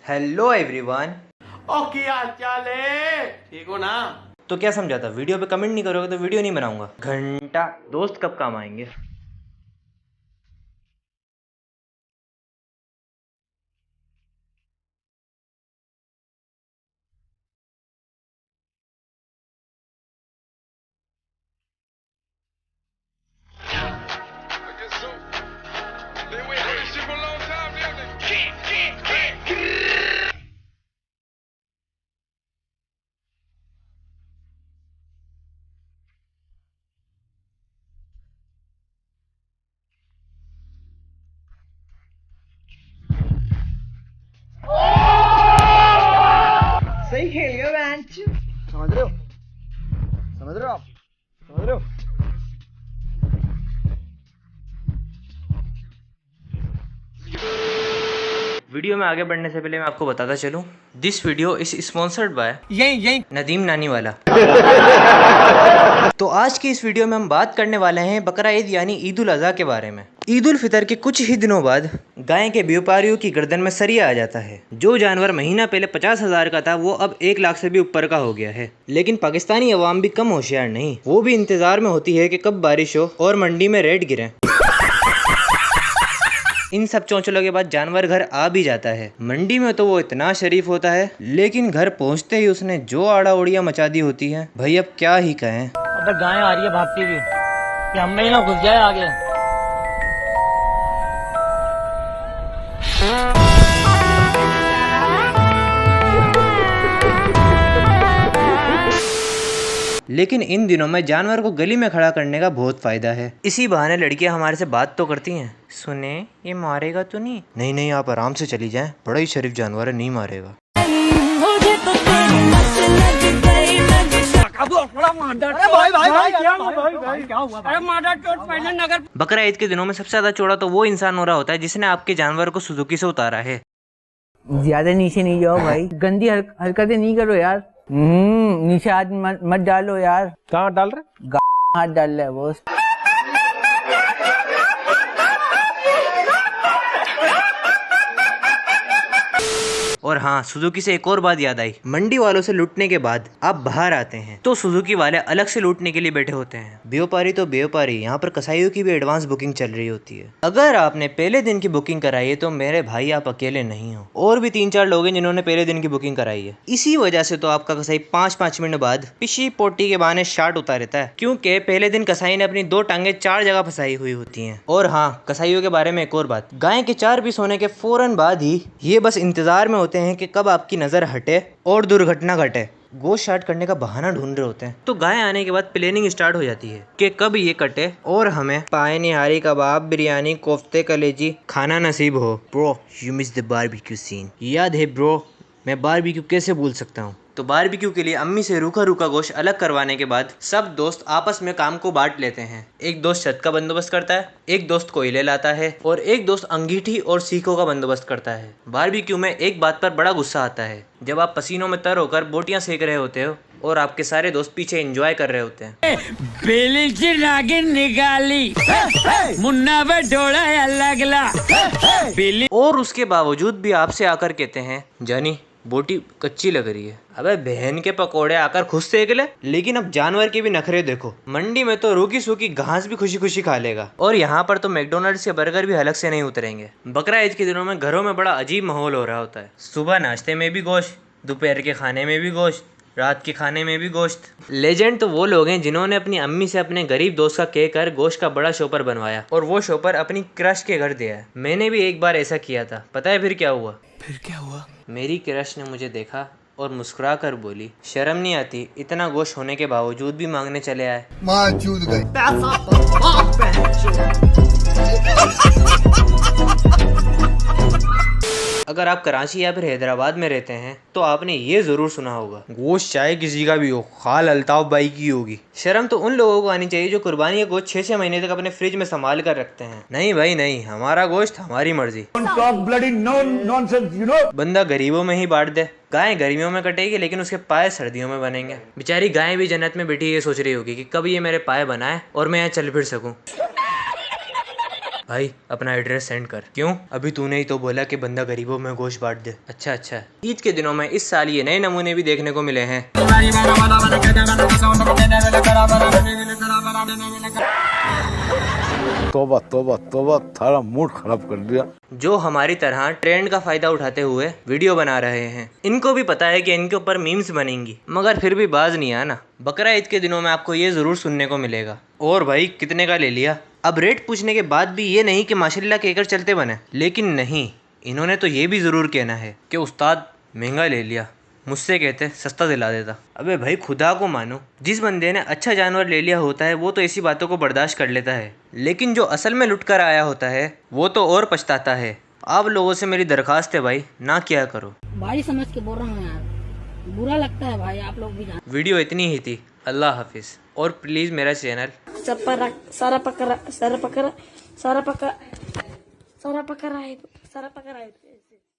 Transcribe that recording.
Hello everyone. Okay यार क्या ले, ठीक हो ना? तो क्या समझा था, वीडियो पे कमेंट नहीं करोगे तो वीडियो नहीं बनाऊंगा। घंटा दोस्त कब काम आएंगे। सही खेल गया बेंच। समझ रहे हो? समझ रहे हो आप? समझ रहे हो? वीडियो में आगे बढ़ने से पहले मैं आपको बताता चलूं, this video is sponsored by यही नदीम नानी वाला। तो आज की इस वीडियो में हम बात करने वाले हैं बकरा ईद यानी ईद उल अजहा के बारे में। ईद उल फितर के कुछ ही दिनों बाद गाय के व्यापारियों की गर्दन में सरिया आ जाता है। जो जानवर महीना पहले 50,000 का था वो अब 1 लाख से भी ऊपर का हो गया है। लेकिन पाकिस्तानी अवाम भी कम होशियार नहीं, वो भी इंतजार में होती है कि कब बारिश हो और मंडी में रेट गिरे। इन सब चौंचलों के बाद जानवर घर आ भी जाता है। मंडी में तो वो इतना शरीफ होता है, लेकिन घर पहुंचते ही उसने जो आड़ा उड़िया मचा दी होती है, भाई अब क्या ही कहें। अबे गाय आ रही है भागती हुई कि हम में ही ना घुस जाए आगे। लेकिन इन दिनों में जानवर को गली में खड़ा करने का बहुत फायदा है। इसी बहाने लड़कियां हमारे से बात तो करती हैं। सुने, ये मारेगा तो नहीं? नहीं नहीं, आप आराम से चली जाएं, बड़ा ही शरीफ जानवर है, नहीं मारेगा। बकरा ईद के दिनों में सबसे ज्यादा चौड़ा तो वो इंसान हो रहा होता है जिसने आपके जानवर को सुजुकी से उतारा है। ज्यादा नीचे नहीं जाओ भाई, गंदी हरकतें नहीं करो यार। नीचे हाथ मत डालो यार। कहाँ डाल रहे? हाथ डाल रहा है वो। और हाँ, सुजुकी से एक और बात याद आई। मंडी वालों से लूटने के बाद आप बाहर आते हैं तो सुजुकी वाले अलग से लूटने के लिए बैठे होते हैं। व्यापारी तो व्यापारी, यहाँ पर कसाईयों की भी एडवांस बुकिंग चल रही होती है। अगर आपने पहले दिन की बुकिंग कराई है तो मेरे भाई आप अकेले नहीं हो, और भी 3-4 लोग हैं जिन्होंने पहले दिन की बुकिंग कराई है। इसी वजह से तो आपका कसाई 5-5 मिनट बाद पिशी पोटी के बहाने शार्ट उतार देता है, क्योंकि पहले दिन कसाई ने अपनी 2 टांगे 4 जगह फंसाई हुई होती हैं। और हाँ, कसाईयों के बारे में एक और बात, गाय के 4 पीस होने के फौरन बाद ही ये बस इंतजार में होते हैं कि कब आपकी नजर हटे और दुर्घटना घटे। गोश्त शार्ट करने का बहाना ढूंढ रहे होते हैं। तो गाय आने के बाद प्लानिंग स्टार्ट हो जाती है कि कब ये कटे और हमें पाए निहारी, कबाब, बिरयानी, कोफ्ते, कलेजी खाना नसीब हो। Bro, you miss the barbecue scene. याद है ब्रो, मैं बारबेक्यू कैसे भूल सकता हूँ। तो बारबेक्यू के लिए अम्मी से रूखा रूखा गोश्त अलग करवाने के बाद सब दोस्त आपस में काम को बांट लेते हैं। एक दोस्त छत का बंदोबस्त करता है, एक दोस्त कोयले लाता है और एक दोस्त अंगीठी और सीखों का बंदोबस्त करता है। बारबेक्यू में एक बात पर बड़ा गुस्सा आता है, जब आप पसीनों में तर होकर बोटियां सेक रहे होते हो और आपके सारे दोस्त पीछे एंजॉय कर रहे होते हैं। बेली की नागिन निकाली, मुन्ना पे डोला लगला बेली। और उसके बावजूद भी आपसे आकर कहते हैं, जानी बोटी कच्ची लग रही है। अबे बहन के पकोड़े आकर खुद सेक ले। लेकिन अब जानवर के भी नखरे देखो, मंडी में तो रूखी सूखी घास भी खुशी खुशी खा लेगा, और यहाँ पर तो मैकडोनल्ड्स के बर्गर भी हलक से नहीं उतरेंगे। बकरा ईद के दिनों में घरों में बड़ा अजीब माहौल हो रहा होता है। सुबह नाश्ते में भी गोश्त, दोपहर के खाने में भी गोश्त, रात के खाने में भी गोश्त। लेजेंड तो वो लोग हैं जिन्होंने अपनी अम्मी से अपने गरीब दोस्त का कहकर गोश्त का बड़ा शॉपर बनवाया और वो शॉपर अपनी क्रश के घर दिया है। मैंने भी एक बार ऐसा किया था। पता है फिर क्या हुआ? मेरी क्रश ने मुझे देखा और मुस्कुरा कर बोली, शर्म नहीं आती, इतना गोश्त होने के बावजूद भी मांगने चले आए। अगर आप कराची या फिर हैदराबाद में रहते हैं तो आपने ये जरूर सुना होगा, गोश्त चाहे किसी का भी हो, खाल अल्ताफ भाई की होगी। शर्म तो उन लोगों को आनी चाहिए जो कुर्बानी का गोश्त 6-6 महीने तक अपने फ्रिज में संभाल कर रखते हैं। नहीं भाई नहीं, हमारा गोश्त हमारी मर्जी। बंदा गरीबों में ही बांट दे। गाय गर्मियों में कटेगी लेकिन उसके पाए सर्दियों में बनेंगे। बेचारी गाय भी जन्नत में बैठी ये सोच रही होगी कि कब ये मेरे पाए बनाए और मैं यहाँ चल फिर सकूं। भाई अपना एड्रेस सेंड कर। क्यों? अभी तूने ही तो बोला कि बंदा गरीबों में गोश्त बांट दे। अच्छा अच्छा, ईद के दिनों में इस साल ये नए नमूने भी देखने को मिले हैं। तोबा तोबा तोबा, थारा मूड खराब कर दिया। जो हमारी तरह ट्रेंड का फायदा उठाते हुए वीडियो बना रहे हैं, इनको भी पता है कि इनके ऊपर मीम्स बनेंगी, मगर फिर भी बाज नहीं आना। बकरा ईद के दिनों में आपको ये जरूर सुनने को मिलेगा। और भाई कितने का ले लिया? अब रेट पूछने के बाद भी ये नहीं कि माशाल्लाह कहकर चलते बने, लेकिन नहीं, इन्होंने तो ये भी जरूर कहना है कि उस्ताद महंगा ले लिया, मुझसे कहते सस्ता दिला देता। अबे भाई खुदा को मानो, जिस बंदे ने अच्छा जानवर ले लिया होता है वो तो ऐसी बातों को बर्दाश्त कर लेता है, लेकिन जो असल में लुट कर आया होता है वो तो और पछताता है। आप लोगों से मेरी दरखास्त है भाई, ना किया करो। भाई समझ के बोल रहा हूँ यार, बुरा लगता है भाई, आप लोग भी जान। वीडियो इतनी ही थी, अल्लाह हाफिज़। और प्लीज़ मेरा चैनल सारा पकड़ा है।